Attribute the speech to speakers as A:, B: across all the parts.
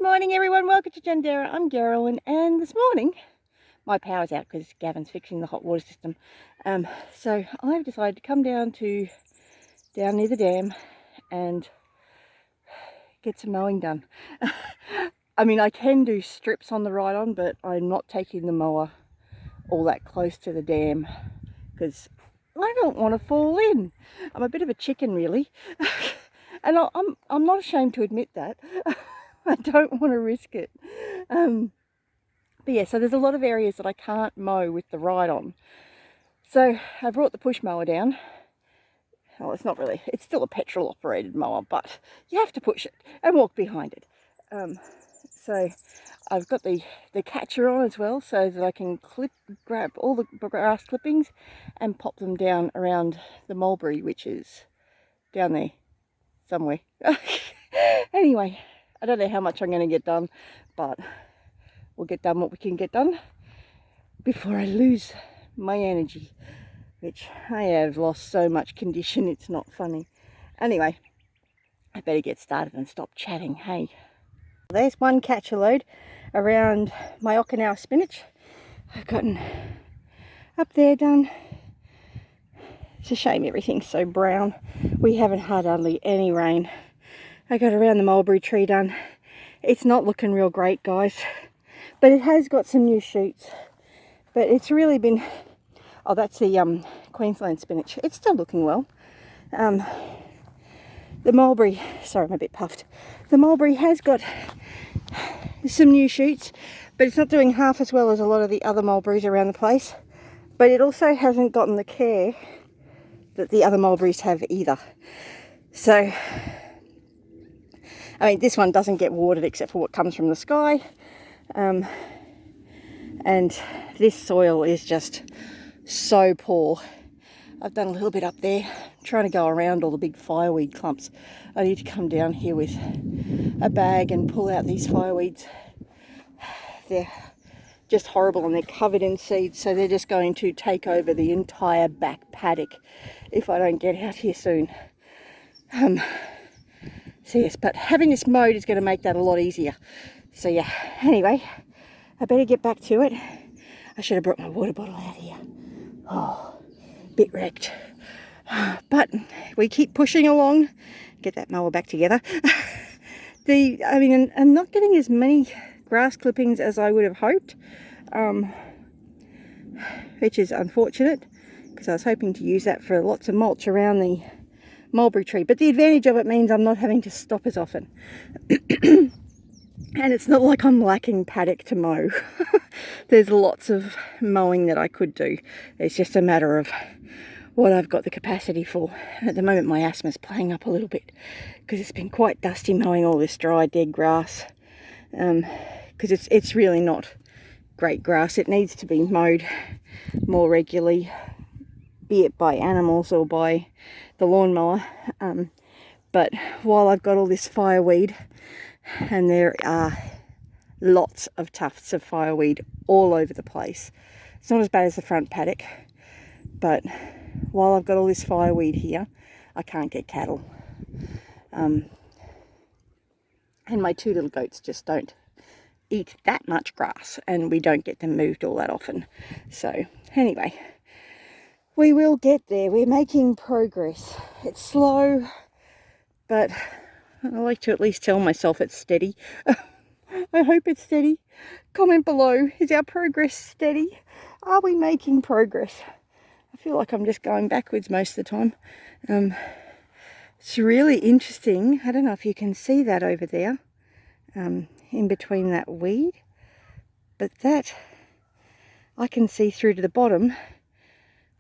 A: morning everyone, welcome to Jandera. I'm Geraldine, and this morning my power's out because Gavin's fixing the hot water system. So I've decided to come down near the dam and get some mowing done. I mean, I can do strips on the ride-on, but I'm not taking the mower all that close to the dam because I don't want to fall in. I'm a bit of a chicken, really. And I'm not ashamed to admit that. I don't want to risk it. But yeah, so there's a lot of areas that I can't mow with the ride-on. So I brought the push mower down. Well, it's not really, it's still a petrol operated mower, but you have to push it and walk behind it. So I've got the catcher on as well, so that I can grab all the grass clippings and pop them down around the mulberry, which is down there somewhere. Anyway, I don't know how much I'm going to get done, but we'll get done what we can get done before I lose my energy, which I have lost so much condition, it's not funny. Anyway, I better get started and stop chatting, hey. There's one catcher load around my Okinawa spinach. I've gotten up there done. It's a shame everything's so brown. We haven't had hardly any rain. I got around the mulberry tree done. It's not looking real great, guys, but it has got some new shoots. But it's really been, oh, that's the Queensland spinach. It's still looking well. The mulberry, sorry, I'm a bit puffed. The mulberry has got some new shoots, but it's not doing half as well as a lot of the other mulberries around the place. But it also hasn't gotten the care that the other mulberries have either. So, I mean, this one doesn't get watered except for what comes from the sky. And this soil is just so poor. I've done a little bit up there, trying to go around all the big fireweed clumps. I need to come down here with a bag and pull out these fireweeds. They're just horrible and they're covered in seeds, so they're just going to take over the entire back paddock if I don't get out here soon. So yes, but having this mowed is going to make that a lot easier. So yeah, anyway, I better get back to it. I should have brought my water bottle out here. Oh, bit wrecked. But we keep pushing along. Get that mower back together. I mean, I'm not getting as many grass clippings as I would have hoped, which is unfortunate because I was hoping to use that for lots of mulch around the mulberry tree. But the advantage of it means I'm not having to stop as often. And it's not like I'm lacking paddock to mow. There's lots of mowing that I could do. It's just a matter of what I've got the capacity for. At the moment my asthma's playing up a little bit because it's been quite dusty mowing all this dry dead grass. Because it's really not great grass. It needs to be mowed more regularly, be it by animals or by the lawnmower. But while I've got all this fireweed, and there are lots of tufts of fireweed all over the place. It's not as bad as the front paddock, but while I've got all this fireweed here, I can't get cattle. And my two little goats just don't eat that much grass, and we don't get them moved all that often. So anyway, we will get there. We're making progress. It's slow, but I like to at least tell myself it's steady. I hope it's steady. Comment below, is our progress steady? Are we making progress? I feel like I'm just going backwards most of the time. It's really interesting. I don't know if you can see that over there, in between that weed, but that I can see through to the bottom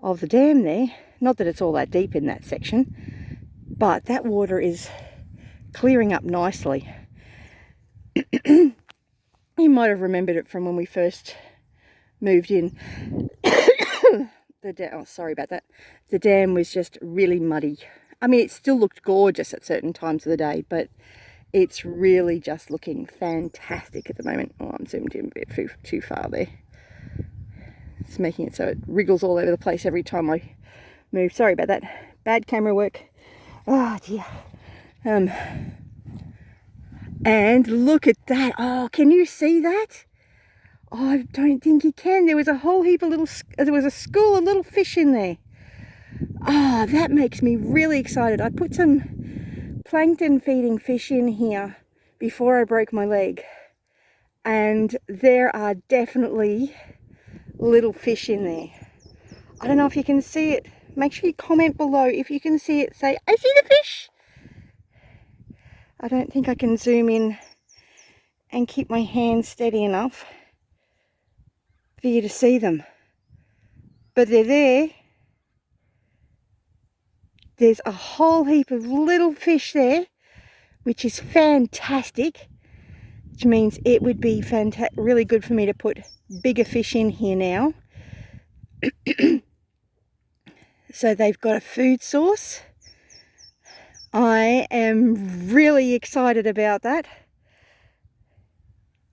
A: of the dam there. Not that it's all that deep in that section, but that water is clearing up nicely. You might have remembered it from when we first moved in. Oh, sorry about that. The dam was just really muddy. I mean, it still looked gorgeous at certain times of the day, but it's really just looking fantastic at the moment. Oh, I'm zoomed in a bit too far there. It's making it so it wriggles all over the place every time I move. Sorry about that. Bad camera work. Oh dear. And look at that. Oh, can you see that? Oh, I don't think you can. There was a whole heap of there was a school of little fish in there. Oh, that makes me really excited. I put some plankton feeding fish in here before I broke my leg. And there are definitely little fish in there. I don't know if you can see it. Make sure you comment below if you can see it. Say, I see the fish. I don't think I can zoom in and keep my hand steady enough for you to see them. But they're there. There's a whole heap of little fish there, which is fantastic. Which means it would be really good for me to put bigger fish in here now. So they've got a food source. I am really excited about that.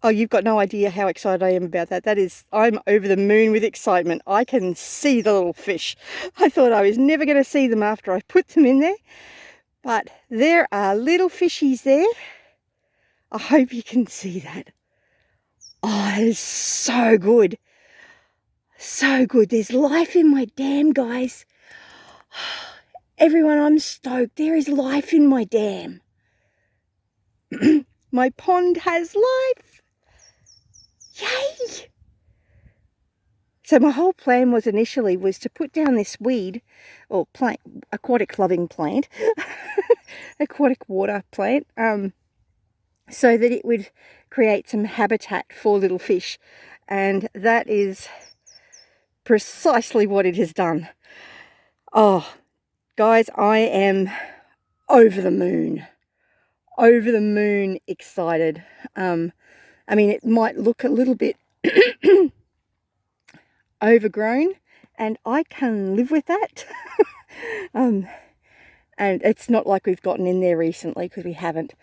A: Oh, you've got no idea how excited I am about that. I'm over the moon with excitement. I can see the little fish. I thought I was never going to see them after I put them in there. But there are little fishies there. I hope you can see that. Oh, it is so good. So good. There's life in my dam, guys. Everyone, I'm stoked. There is life in my dam. My pond has life. Yay! So my whole plan was initially to put down this weed, or plant, aquatic loving plant, aquatic water plant, so that it would create some habitat for little fish. And that is precisely what it has done. Oh, guys, I am over the moon excited. I mean, it might look a little bit overgrown, and I can live with that. And it's not like we've gotten in there recently, because we haven't.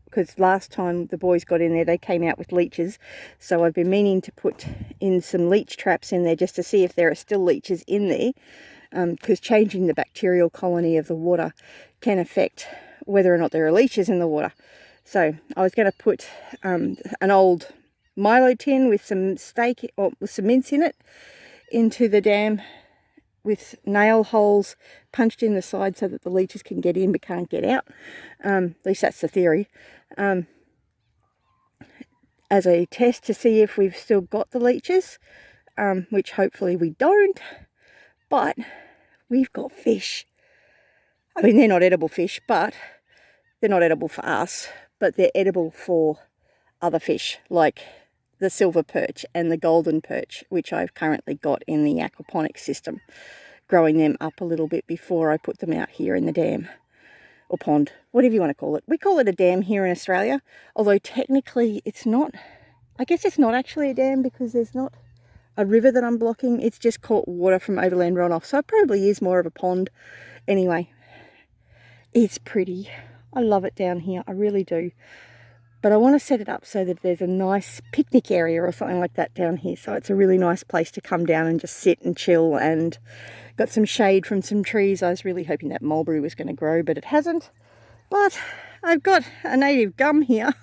A: Because last time the boys got in there, they came out with leeches. So I've been meaning to put in some leech traps in there just to see if there are still leeches in there. Because changing the bacterial colony of the water can affect whether or not there are leeches in the water. So I was going to put an old Milo tin with some steak or with some mince in it into the dam with nail holes punched in the side so that the leeches can get in but can't get out. At least that's the theory. As a test to see if we've still got the leeches, which hopefully we don't. But we've got fish. I mean, they're not edible fish, but they're not edible for us, but they're edible for other fish, like the silver perch and the golden perch, which I've currently got in the aquaponics system, growing them up a little bit before I put them out here in the dam or pond, whatever you want to call it. We call it a dam here in Australia, although technically it's not. I guess it's not actually a dam because there's not a river that I'm blocking. It's just caught water from overland runoff, so it probably is more of a pond. Anyway, it's pretty. I love it down here, I really do. But I want to set it up so that there's a nice picnic area or something like that down here. So it's a really nice place to come down and just sit and chill, and got some shade from some trees. I was really hoping that mulberry was going to grow, but it hasn't. But I've got a native gum here.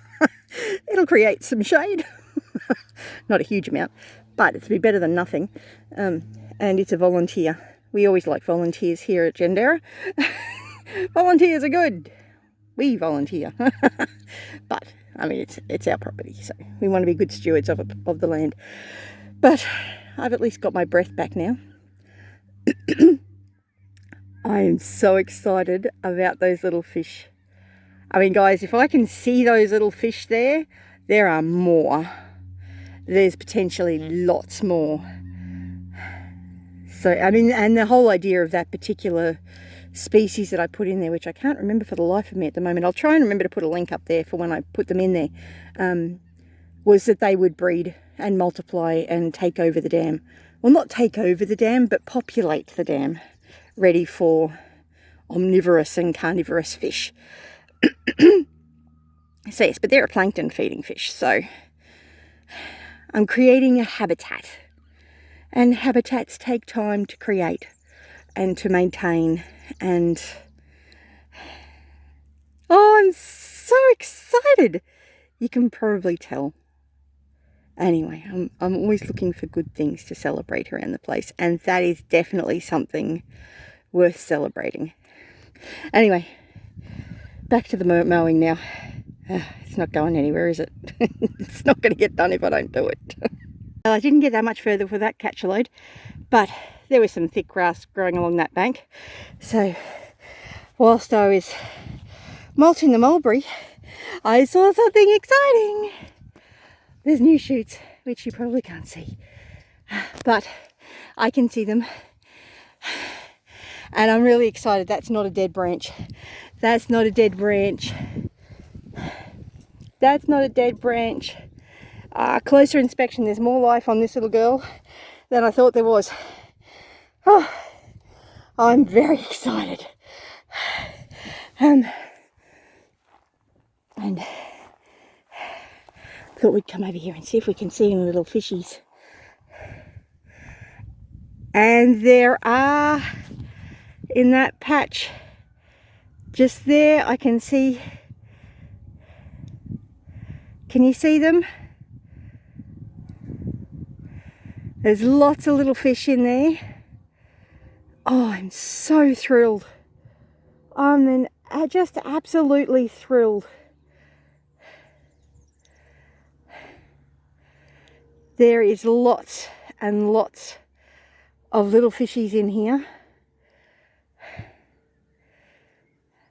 A: It'll create some shade. Not a huge amount, but it'll be better than nothing. And it's a volunteer. We always like volunteers here at Gendera. Volunteers are good. We volunteer. But I mean, it's our property, so we want to be good stewards of the land. But I've at least got my breath back now. I am so excited about those little fish. I mean, guys, if I can see those little fish there, there are more. There's potentially lots more. So, I mean, and the whole idea of that particular species that I put in there, which I can't remember for the life of me at the moment, I'll try and remember to put a link up there for when I put them in there, was that they would breed and multiply and take over the dam. Well, not take over the dam, but populate the dam, ready for omnivorous and carnivorous fish. So yes, but they're a plankton feeding fish, so I'm creating a habitat, and habitats take time to create and to maintain. And oh, I'm so excited. You can probably tell. Anyway, I'm always looking for good things to celebrate around the place, and that is definitely something worth celebrating. Anyway, back to the mowing now. It's not going anywhere, is it? It's not going to get done if I don't do it. Well, I didn't get that much further with that catch a load, but there was some thick grass growing along that bank. So whilst I was mulching the mulberry, I saw something exciting. There's new shoots, which you probably can't see, but I can see them. And I'm really excited. That's not a dead branch. That's not a dead branch. That's not a dead branch. Closer inspection, there's more life on this little girl than I thought there was. Oh, I'm very excited. And thought we'd come over here and see if we can see any little fishies. And there are, in that patch just there, I can see. Can you see them? There's lots of little fish in there. Oh, I'm so thrilled. I'm just absolutely thrilled. There is lots and lots of little fishies in here.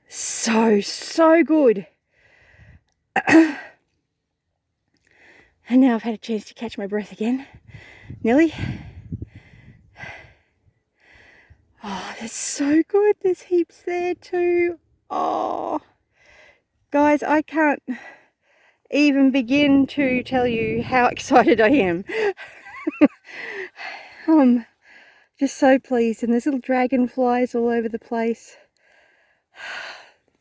A: So good. And now I've had a chance to catch my breath again. Nearly. Oh, that's so good. There's heaps there too. Oh, guys, I can't even begin to tell you how excited I am. Just so pleased. And there's little dragonflies all over the place.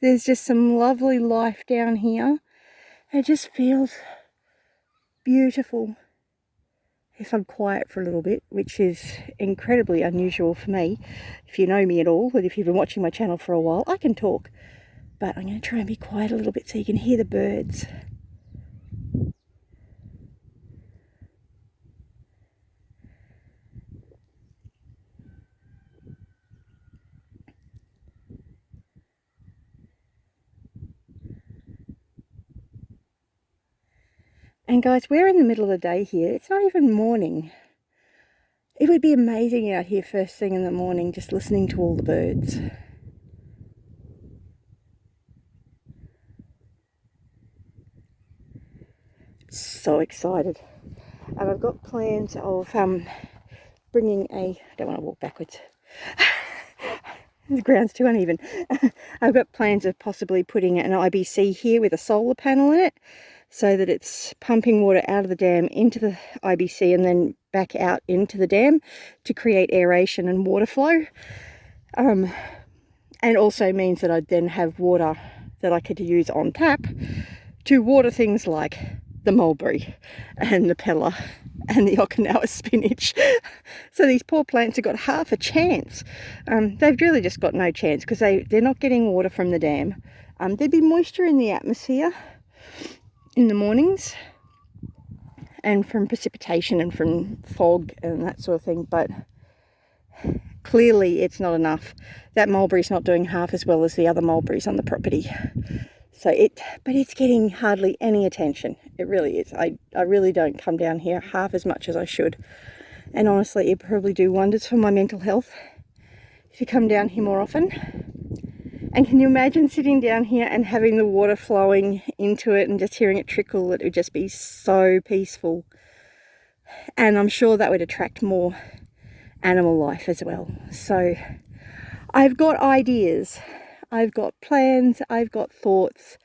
A: There's just some lovely life down here. It just feels beautiful. If I'm quiet for a little bit, which is incredibly unusual for me. If you know me at all, and if you've been watching my channel for a while, I can talk. But I'm going to try and be quiet a little bit so you can hear the birds. And guys, we're in the middle of the day here. It's not even morning. It would be amazing out here first thing in the morning, just listening to all the birds. So excited. And I've got plans of bringing I don't want to walk backwards. The ground's too uneven. I've got plans of possibly putting an IBC here with a solar panel in it, so that it's pumping water out of the dam into the IBC and then back out into the dam to create aeration and water flow. And also means that I'd then have water that I could use on tap to water things like the mulberry and the pella and the Okinawa spinach. So these poor plants have got half a chance. They've really just got no chance because they're not getting water from the dam. There'd be moisture in the atmosphere in the mornings and from precipitation and from fog and that sort of thing, but clearly it's not enough. That mulberry's not doing half as well as the other mulberries on the property. But it's getting hardly any attention. It really is. I really don't come down here half as much as I should. And honestly, it probably do wonders for my mental health if you come down here more often. And can you imagine sitting down here and having the water flowing into it and just hearing it trickle? It would just be so peaceful. And I'm sure that would attract more animal life as well. So I've got ideas. I've got plans, I've got thoughts.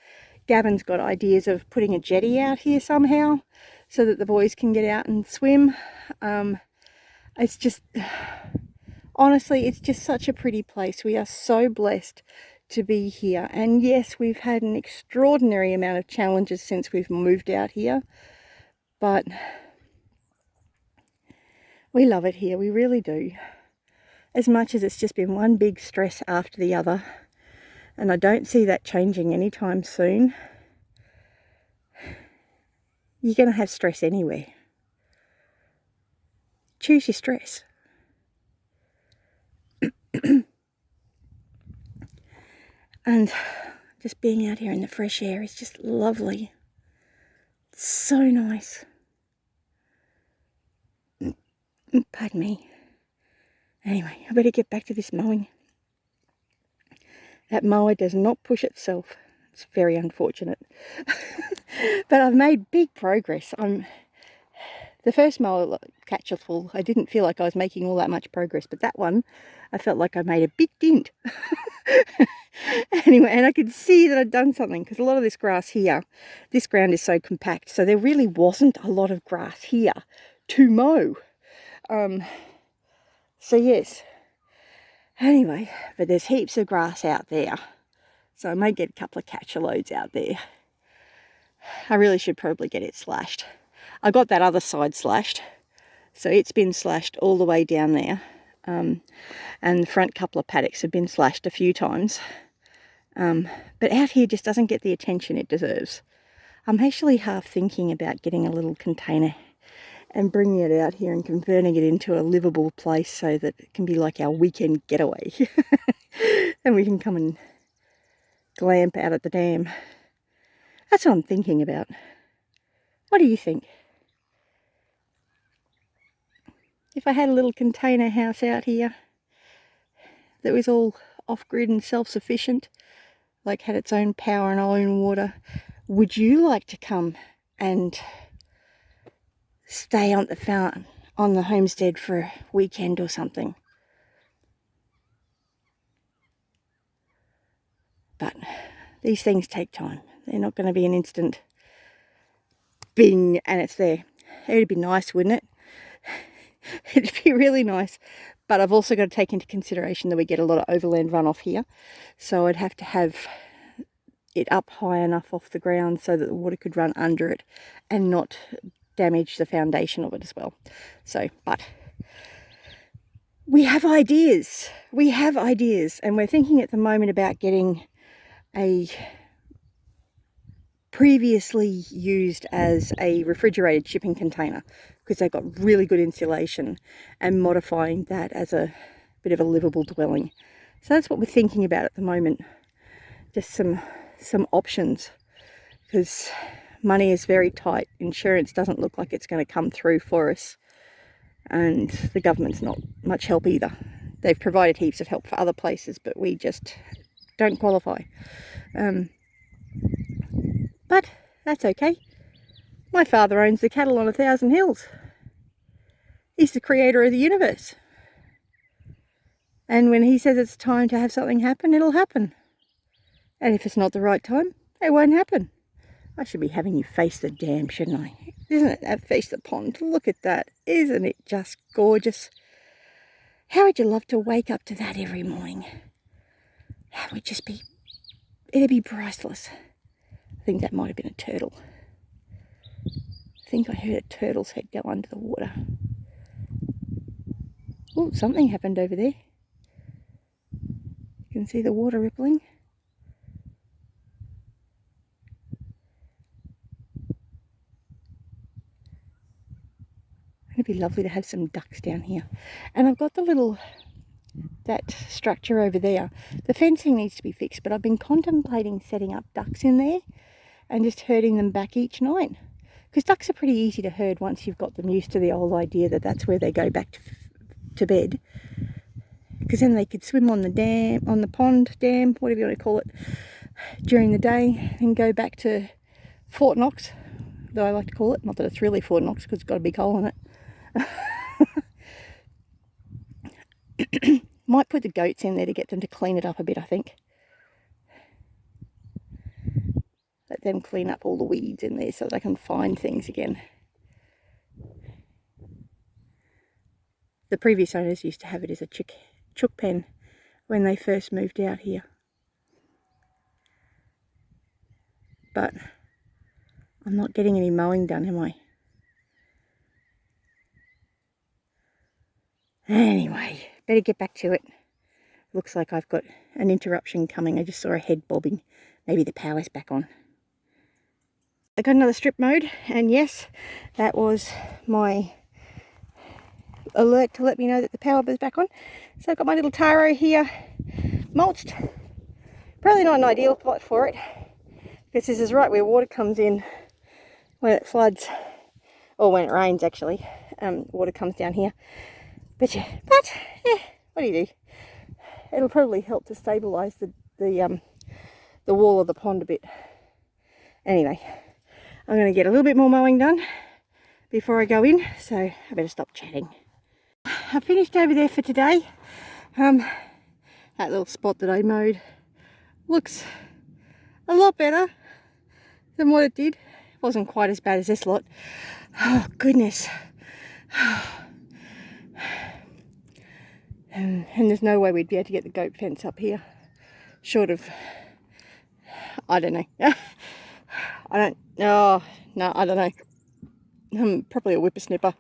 A: Gavin's got ideas of putting a jetty out here somehow so that the boys can get out and swim. It's just, honestly, it's just such a pretty place. We are so blessed to be here. And yes, we've had an extraordinary amount of challenges since we've moved out here, but we love it here. We really do. As much as it's just been one big stress after the other. And I don't see that changing anytime soon. You're going to have stress anywhere. Choose your stress. And just being out here in the fresh air is just lovely. It's so nice. Pardon me. Anyway, I better get back to this mowing. That mower does not push itself. It's very unfortunate. But I've made big progress. The first mower catcherful, I didn't feel like I was making all that much progress, but that one, I felt like I made a big dent. Anyway, and I could see that I'd done something, because a lot of this grass here, this ground is so compact, so there really wasn't a lot of grass here to mow. So yes. Anyway, but there's heaps of grass out there, so I may get a couple of catcher loads out there. I really should probably get it slashed. I got that other side slashed, so it's been slashed all the way down there, and the front couple of paddocks have been slashed a few times, but out here just doesn't get the attention it deserves. I'm actually half thinking about getting a little container and bringing it out here and converting it into a livable place so that it can be like our weekend getaway. And we can come and glamp out at the dam. That's what I'm thinking about. What do you think? If I had a little container house out here that was all off-grid and self-sufficient, like had its own power and own water, would you like to come and stay on the homestead for a weekend or something? But these things take time. They're not going to be an instant bing and it's there. It'd be nice, wouldn't it? It'd be really nice. But I've also got to take into consideration that we get a lot of overland runoff here. So I'd have to have it up high enough off the ground so that the water could run under it and not damage the foundation of it as well. So, but we have ideas. We have ideas. And we're thinking at the moment about getting a previously used as a refrigerated shipping container, because they've got really good insulation, and modifying that as a bit of a livable dwelling. So that's what we're thinking about at the moment. Just some options, because money is very tight. Insurance doesn't look like it's going to come through for us, and the government's not much help either. They've provided heaps of help for other places, but we just don't qualify. But that's okay. My father owns the cattle on 1,000 hills. He's the creator of the universe. And when he says it's time to have something happen, it'll happen. And if it's not the right time, it won't happen. I should be having you face the dam, shouldn't I? Isn't it? Face the pond. Look at that. Isn't it just gorgeous? How would you love to wake up to that every morning? That would just be, it'd be priceless. I think that might have been a turtle. I think I heard a turtle's head go under the water. Oh, something happened over there. You can see the water rippling. It'd be lovely to have some ducks down here. And I've got that structure over there. The fencing needs to be fixed, but I've been contemplating setting up ducks in there and just herding them back each night. Because ducks are pretty easy to herd once you've got them used to the old idea that that's where they go back to bed. Because then they could swim on the dam, on the pond, dam, whatever you want to call it, during the day, and go back to Fort Knox, though I like to call it. Not that it's really Fort Knox, because it's got a big hole in it. Might put the goats in there to get them to clean it up a bit, I think. Let them clean up all the weeds in there so they can find things again. The previous owners used to have it as a chook pen when they first moved out here. But I'm not getting any mowing done, am I? Anyway, better get back to it. Looks like I've got an interruption coming. I just saw a head bobbing. Maybe the power's back on. I got another strip mowed, and yes, that was my alert to let me know that the power was back on. So I've got my little taro here mulched. Probably not an ideal spot for it, because this is right where water comes in when it floods, or when it rains actually. Water comes down here. But yeah, what do you do? It'll probably help to stabilise the wall of the pond a bit. Anyway, I'm going to get a little bit more mowing done before I go in, so I better stop chatting. I finished over there for today. That little spot that I mowed looks a lot better than what it did. It wasn't quite as bad as this lot. Oh goodness. And there's no way we'd be able to get the goat fence up here, short of, I don't know. I don't know. Probably a whippersnipper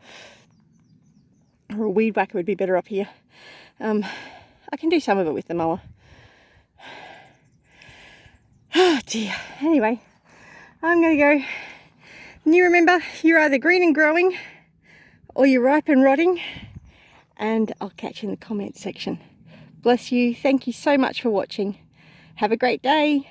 A: or a weed whacker would be better up here. I can do some of it with the mower. Oh dear. Anyway, I'm going to go. And you remember, you're either green and growing or you're ripe and rotting. And I'll catch you in the comments section. Bless you. Thank you so much for watching. Have a great day.